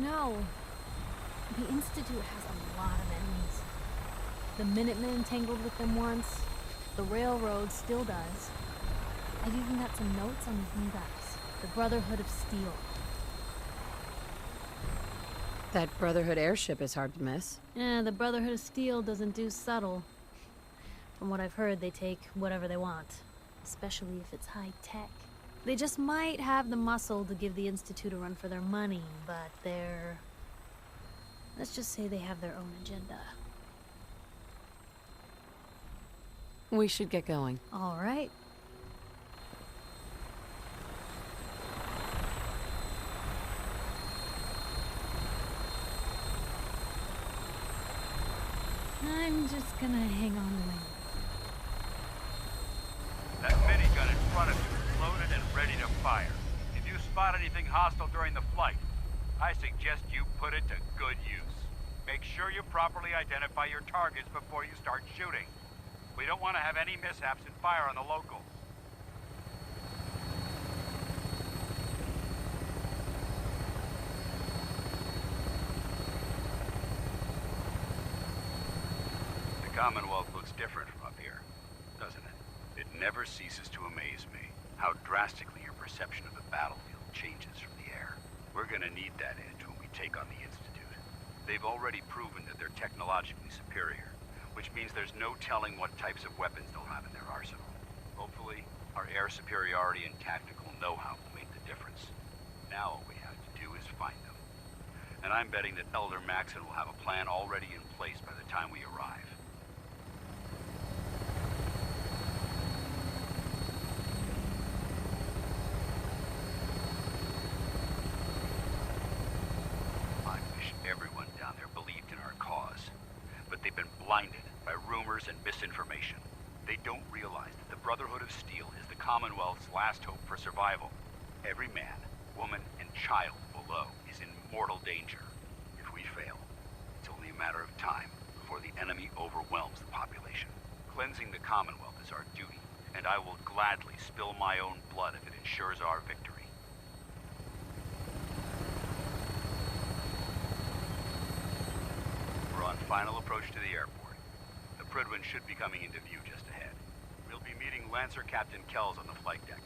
know, the Institute has a lot of enemies. The Minutemen tangled with them once. The Railroad still does. I've even got some notes on these new guys. The Brotherhood of Steel. That Brotherhood airship is hard to miss. Yeah, the Brotherhood of Steel doesn't do subtle. From what I've heard, they take whatever they want. Especially if it's high-tech. They just might have the muscle to give the Institute a run for their money, but they're... let's just say they have their own agenda. We should get going. All right. I'm just gonna hang on to my... That minigun in front of you is loaded and ready to fire. If you spot anything hostile during the flight, I suggest you put it to good use. Make sure you properly identify your targets before you start shooting. We don't want to have any mishaps and fire on the locals. The Commonwealth looks different from up here, doesn't it? It never ceases to amaze me how drastically your perception of the battlefield changes from the air. We're gonna need that edge when we take on the Institute. They've already proven that they're technologically superior, which means there's no telling what types of weapons they'll have in their arsenal. Hopefully, our air superiority and tactical know-how will make the difference. Now all we have to do is find them. And I'm betting that Elder Maxson will have a plan already in place by the time we arrive. I wish everyone down there believed in our cause. But they've been blinded by rumors and misinformation. They don't realize that the Brotherhood of Steel is the Commonwealth's last hope for survival. Every man, woman, and child below is in mortal danger. If we fail, it's only a matter of time before the enemy overwhelms the population. Cleansing the Commonwealth is our duty, and I will gladly spill my own blood if it ensures our victory. We're on final approach to the airport. The Prydwen should be coming into view just ahead. We'll be meeting Lancer Captain Kells on the flight deck.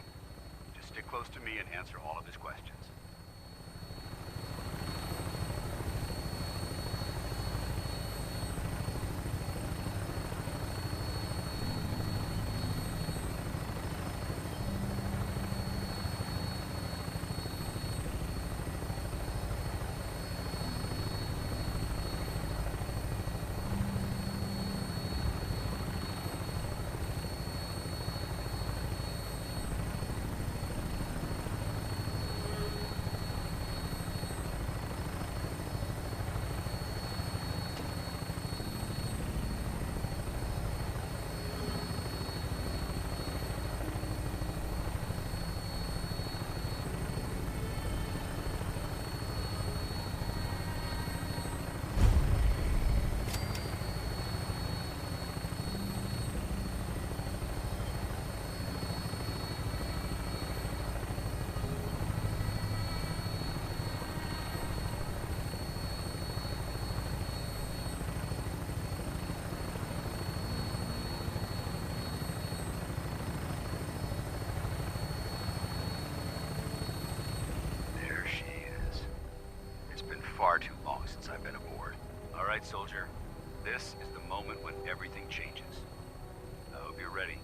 Just stick close to me and answer all of his questions. Far too long since I've been aboard. All right, soldier. This is the moment when everything changes. I hope you're ready.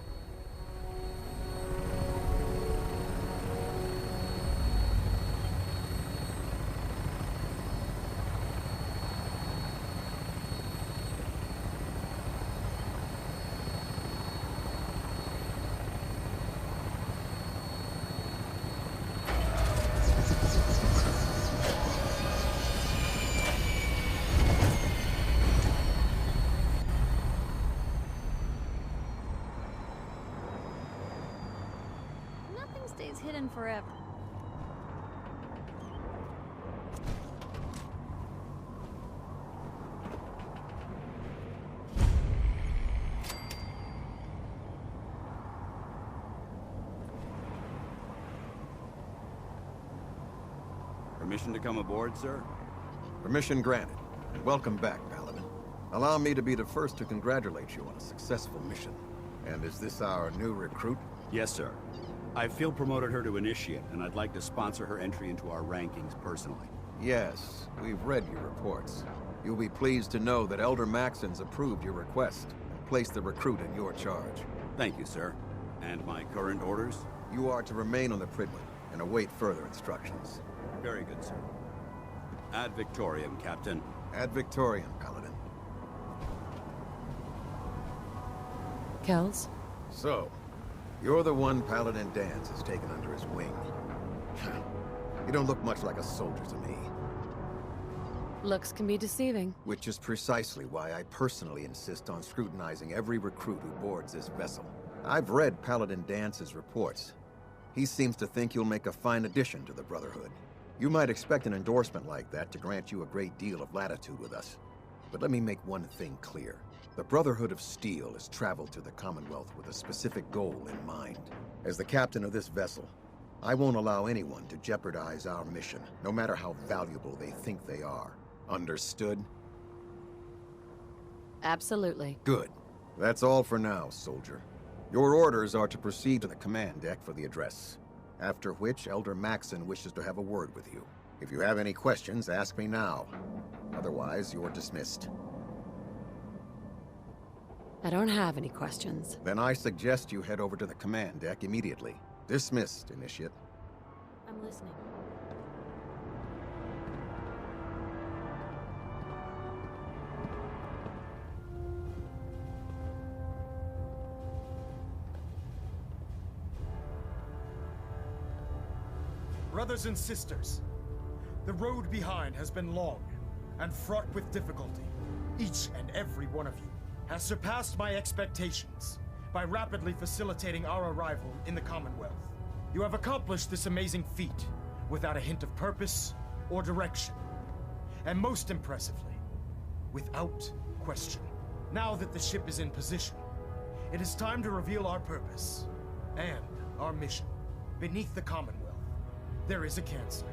Stays hidden forever. Permission to come aboard, sir? Permission granted, and welcome back, Paladin. Allow me to be the first to congratulate you on a successful mission. And is this our new recruit? Yes, sir. I field promoted her to Initiate, and I'd like to sponsor her entry into our rankings personally. Yes, we've read your reports. You'll be pleased to know that Elder Maxon's approved your request and placed the recruit in your charge. Thank you, sir. And my current orders? You are to remain on the Prydwen and await further instructions. Very good, sir. Ad Victoriam, Captain. Ad Victoriam, Paladin. Kells? So, you're the one Paladin Danse has taken under his wing. You don't look much like a soldier to me. Looks can be deceiving. Which is precisely why I personally insist on scrutinizing every recruit who boards this vessel. I've read Paladin Dance's reports. He seems to think you'll make a fine addition to the Brotherhood. You might expect an endorsement like that to grant you a great deal of latitude with us. But let me make one thing clear. The Brotherhood of Steel has traveled to the Commonwealth with a specific goal in mind. As the captain of this vessel, I won't allow anyone to jeopardize our mission, no matter how valuable they think they are. Understood? Absolutely. Good. That's all for now, soldier. Your orders are to proceed to the command deck for the address, after which Elder Maxon wishes to have a word with you. If you have any questions, ask me now. Otherwise, you're dismissed. I don't have any questions. Then I suggest you head over to the command deck immediately. Dismissed, Initiate. I'm listening. Brothers and sisters, the road behind has been long and fraught with difficulty. Each and every one of you has surpassed my expectations by rapidly facilitating our arrival in the Commonwealth. You have accomplished this amazing feat without a hint of purpose or direction. And most impressively, without question. Now that the ship is in position, it is time to reveal our purpose and our mission. Beneath the Commonwealth, there is a cancer,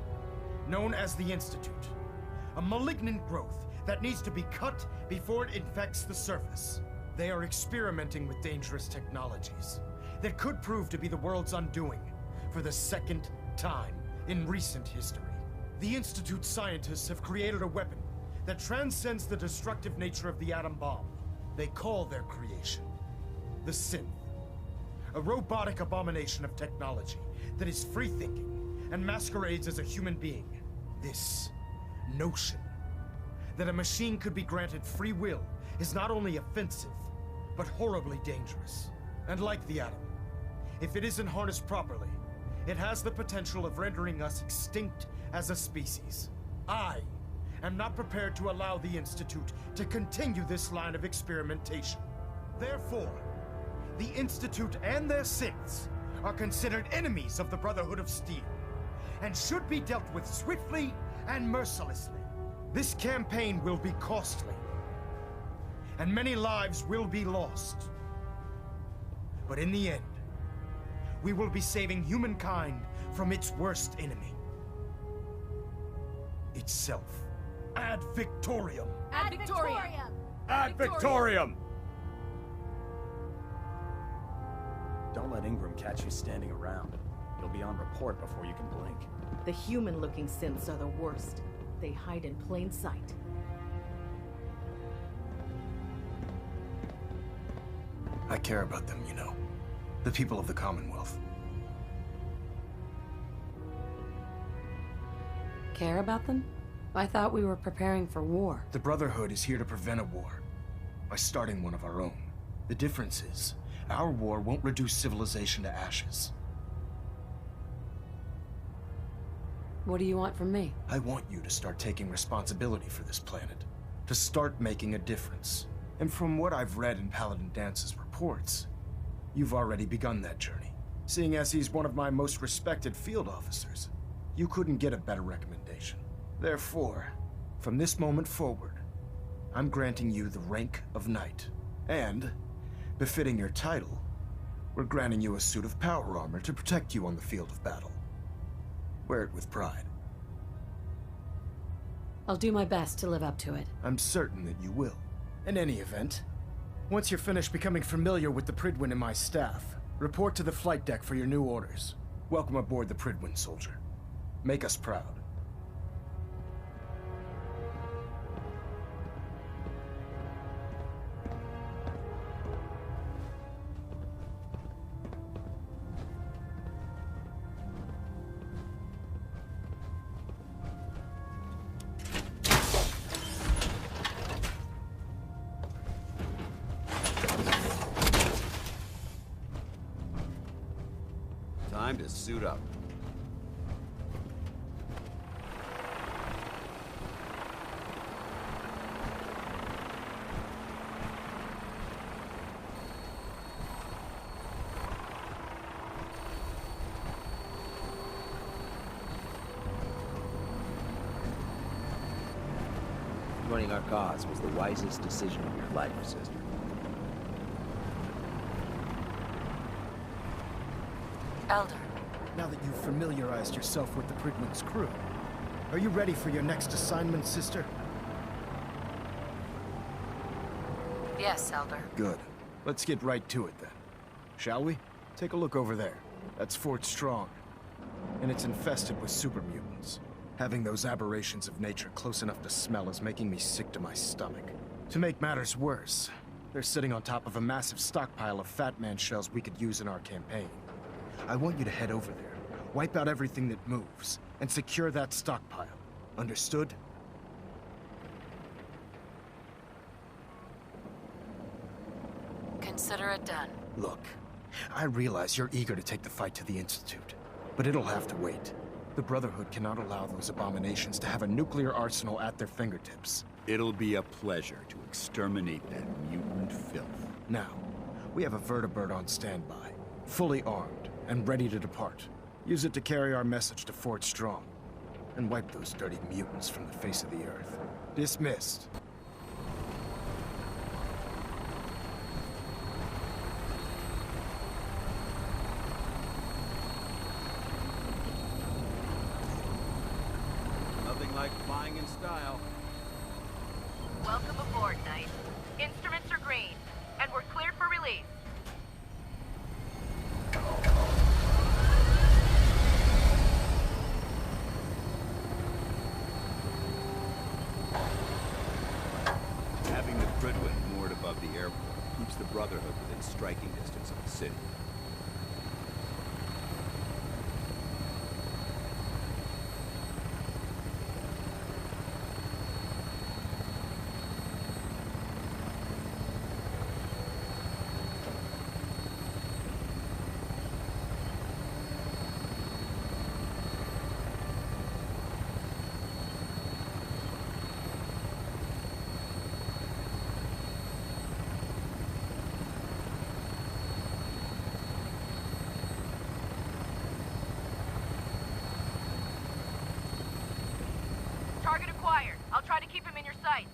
known as the Institute. A malignant growth that needs to be cut before it infects the surface. They are experimenting with dangerous technologies that could prove to be the world's undoing for the second time in recent history. The Institute scientists have created a weapon that transcends the destructive nature of the atom bomb. They call their creation the Synth, a robotic abomination of technology that is free-thinking and masquerades as a human being. This notion that a machine could be granted free will is not only offensive, but horribly dangerous. And like the atom, if it isn't harnessed properly, it has the potential of rendering us extinct as a species. I am not prepared to allow the Institute to continue this line of experimentation. Therefore, the Institute and their synths are considered enemies of the Brotherhood of Steel, and should be dealt with swiftly and mercilessly. This campaign will be costly, and many lives will be lost. But in the end, we will be saving humankind from its worst enemy. Itself. Ad Victoriam! Ad Victoriam! Ad Victoriam! Don't let Ingram catch you standing around. It'll be on report before you can blink. The human-looking synths are the worst. They hide in plain sight. I care about them, you know. The people of the Commonwealth. Care about them? I thought we were preparing for war. The Brotherhood is here to prevent a war by starting one of our own. The difference is, our war won't reduce civilization to ashes. What do you want from me? I want you to start taking responsibility for this planet. To start making a difference. And from what I've read in Paladin Dance's reports, you've already begun that journey. Seeing as he's one of my most respected field officers, you couldn't get a better recommendation. Therefore, from this moment forward, I'm granting you the rank of Knight. And, befitting your title, we're granting you a suit of power armor to protect you on the field of battle. Wear it with pride. I'll do my best to live up to it. I'm certain that you will. In any event, once you're finished becoming familiar with the Prydwen and my staff, report to the flight deck for your new orders. Welcome aboard the Prydwen, soldier. Make us proud. Time to suit up. Joining our cause was the wisest decision of your life, sister. Elder. Now that you've familiarized yourself with the Prydwen's crew, are you ready for your next assignment, sister? Yes, Elder. Good. Let's get right to it then. Shall we? Take a look over there. That's Fort Strong. And it's infested with super mutants. Having those aberrations of nature close enough to smell is making me sick to my stomach. To make matters worse, they're sitting on top of a massive stockpile of Fat Man shells we could use in our campaign. I want you to head over there, wipe out everything that moves, and secure that stockpile. Understood? Consider it done. Look, I realize you're eager to take the fight to the Institute, but it'll have to wait. The Brotherhood cannot allow those abominations to have a nuclear arsenal at their fingertips. It'll be a pleasure to exterminate that mutant filth. Now, we have a vertibird on standby, fully armed and ready to depart. Use it to carry our message to Fort Strong, and wipe those dirty mutants from the face of the earth. Dismissed. Nothing like flying in style. Welcome aboard, Knight. Instruments are green, and we're cleared for release. Having the Prydwen moored above the airport keeps the Brotherhood within striking distance of the city. Target acquired. I'll try to keep him in your sights.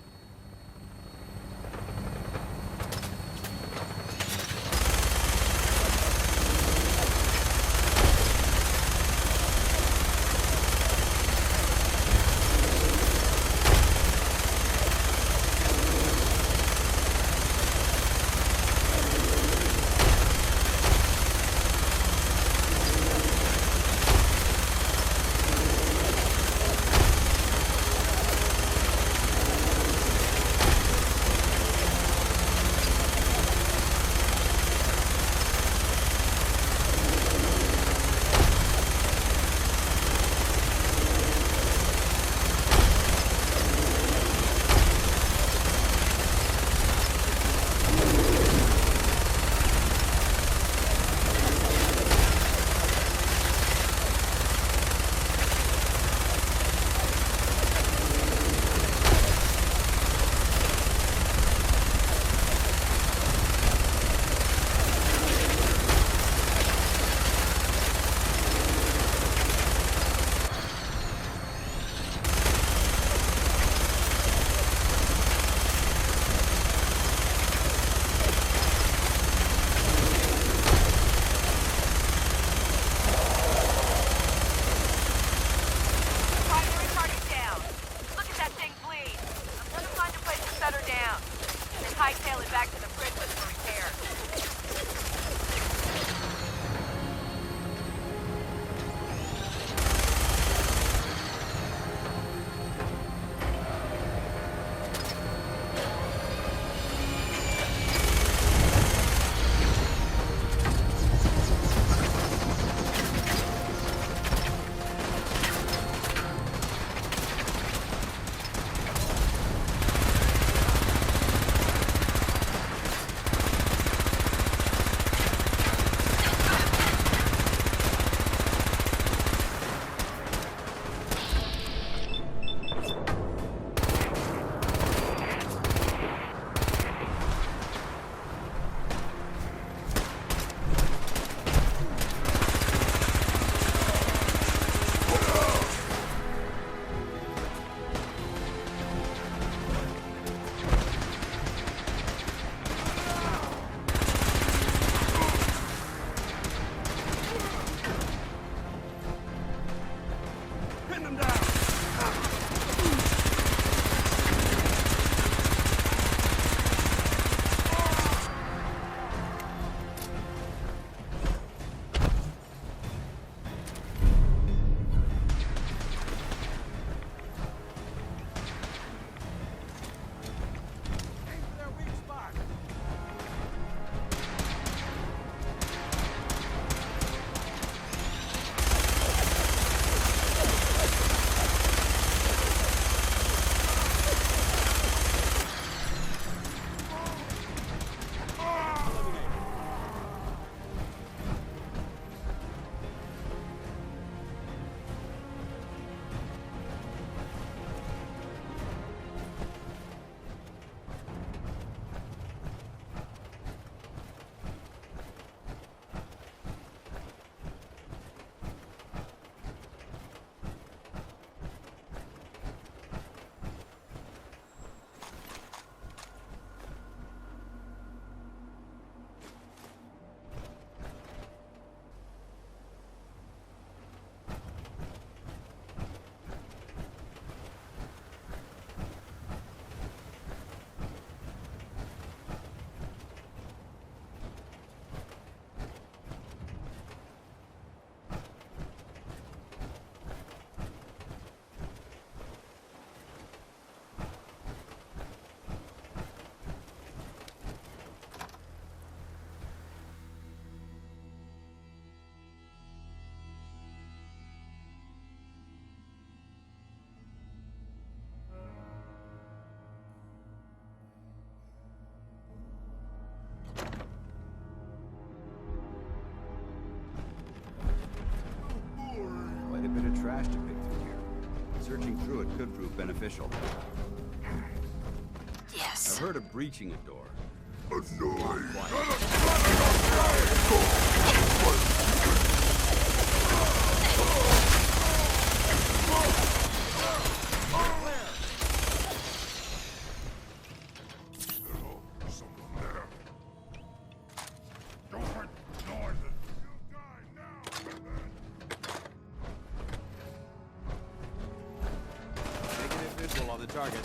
through it could prove beneficial. Yes. I've heard of breaching a door. Negative visual on the target.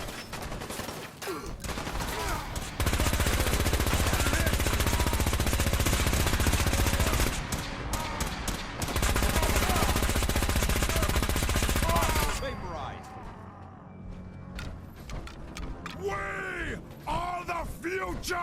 Vaporized. We are the future!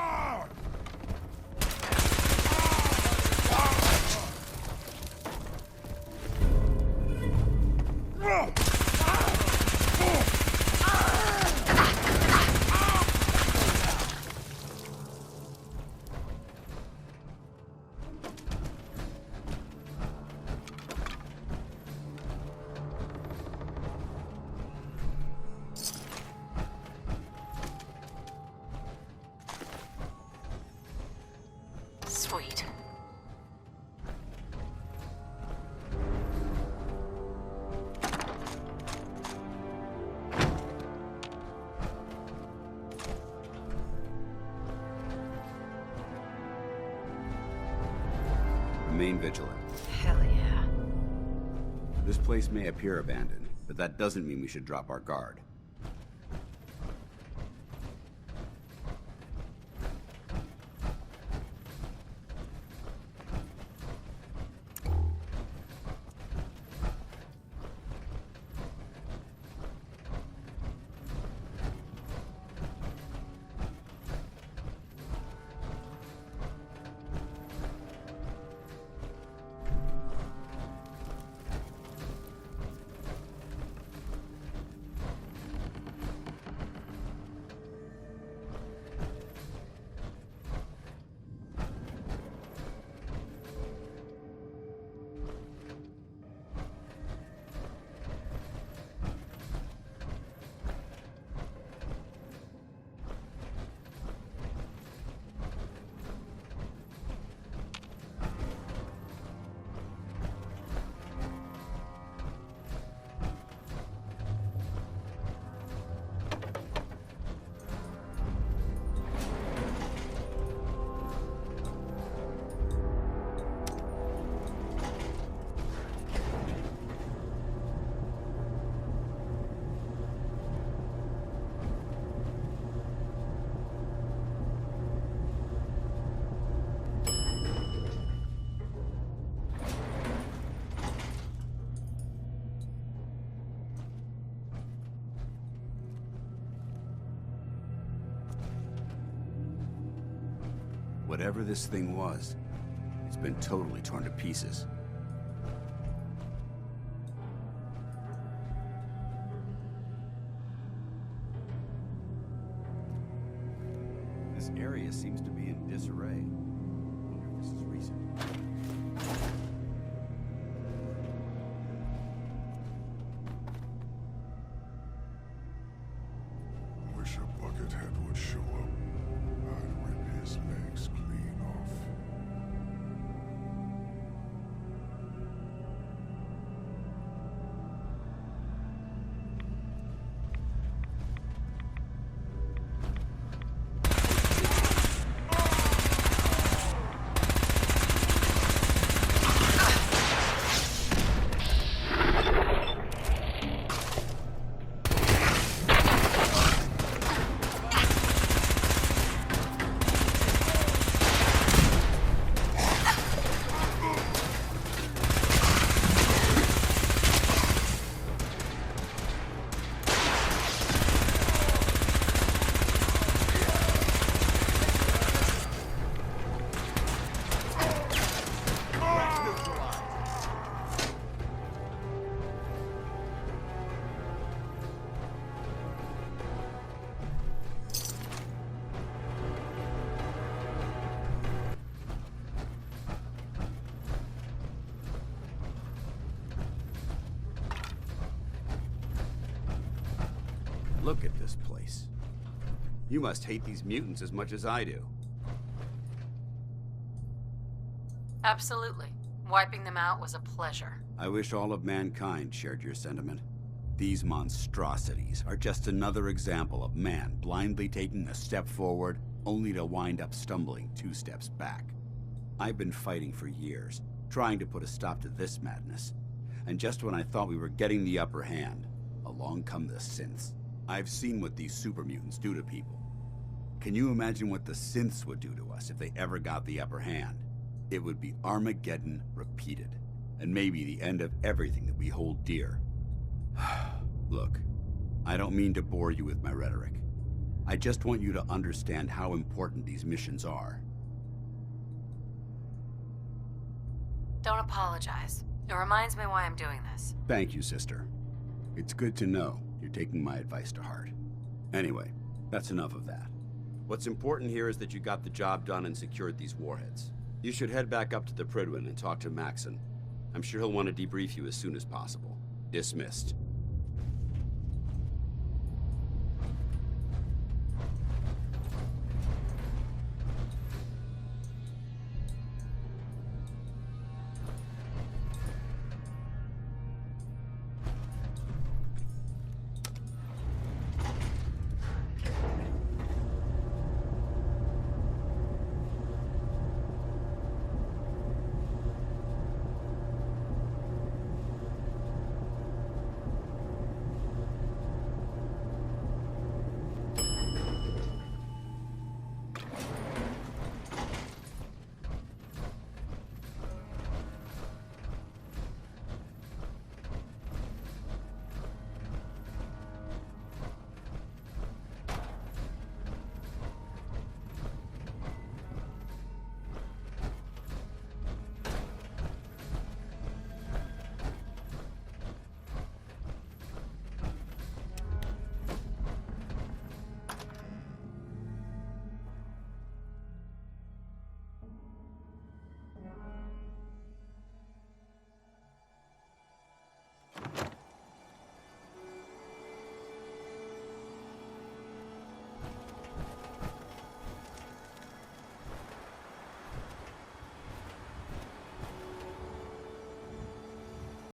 Sweet. Remain vigilant. Hell yeah. This place may appear abandoned, but that doesn't mean we should drop our guard. Whatever this thing was, it's been totally torn to pieces. This area seems to be in disarray. I wonder if this is recent. Wish a Buckethead would show up. I'd rip his legs clean off. Look at this place. You must hate these mutants as much as I do. Absolutely. Wiping them out was a pleasure. I wish all of mankind shared your sentiment. These monstrosities are just another example of man blindly taking a step forward, only to wind up stumbling 2 steps back. I've been fighting for years, trying to put a stop to this madness. And just when I thought we were getting the upper hand, along come the synths. I've seen what these super mutants do to people. Can you imagine what the synths would do to us if they ever got the upper hand? It would be Armageddon repeated, and maybe the end of everything that we hold dear. Look, I don't mean to bore you with my rhetoric. I just want you to understand how important these missions are. Don't apologize. It reminds me why I'm doing this. Thank you, sister. It's good to know you're taking my advice to heart. Anyway, that's enough of that. What's important here is that you got the job done and secured these warheads. You should head back up to the Prydwen and talk to Maxon. I'm sure he'll want to debrief you as soon as possible. Dismissed.